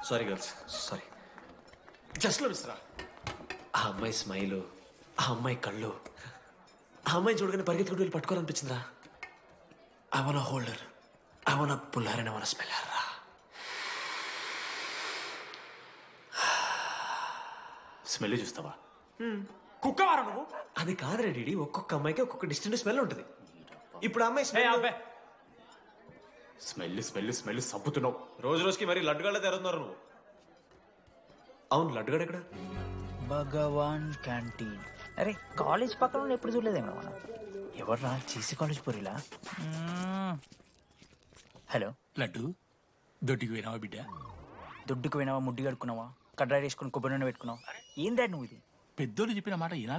Sorry girls, sorry. Just లో మిస్రా. ఆ అమ్మాయి స్మైలు, ఆ అమ్మాయి కళ్ళు, ఆ అమ్మాయి చూడగానే పరిగెత్తుకుంటూ వెళ్ళి పట్టుకోవాలనిపించిందిరా. I want holder, I want puller and I want smell her రా. స్మెల్ చూస్తావా? కుక్కవారా నువ్వు? అది కాదురా డీడీ, ఒక్కొక్క అమ్మాయికి ఒక్కొక్క డిస్టెంట్ స్మెల్ ఉంటుంది. ఇప్పుడు అమ్మాయి స్మెల్ స్మెల్ స్మెల్ సబ్బుతున్నావు. రోజు రోజుకి మరి లడ్డుగాళ్ళ తెరుతున్నారు నువ్వు. అవును, లడ్డుగాడు ఎక్కడ? భగవాన్ క్యాంటీన్. అరే కాలేజ్ పక్కన ఎప్పుడు చూడలేదేమో మనం. ఎవర్రా చీసీ కాలేజ్ పోరిలా? హలో లడ్డు, దొడ్డికి పోయినావా బిడ్డ? దుడ్డుకు పోయినావా, ముడ్డి కడుక్కున్నావా, కడ్రా వేసుకుని కొబ్బరి నూనె పెట్టుకున్నావా? ఏం డాడ్ నువ్వు ఇది? పెద్దోళ్ళు చెప్పిన మాట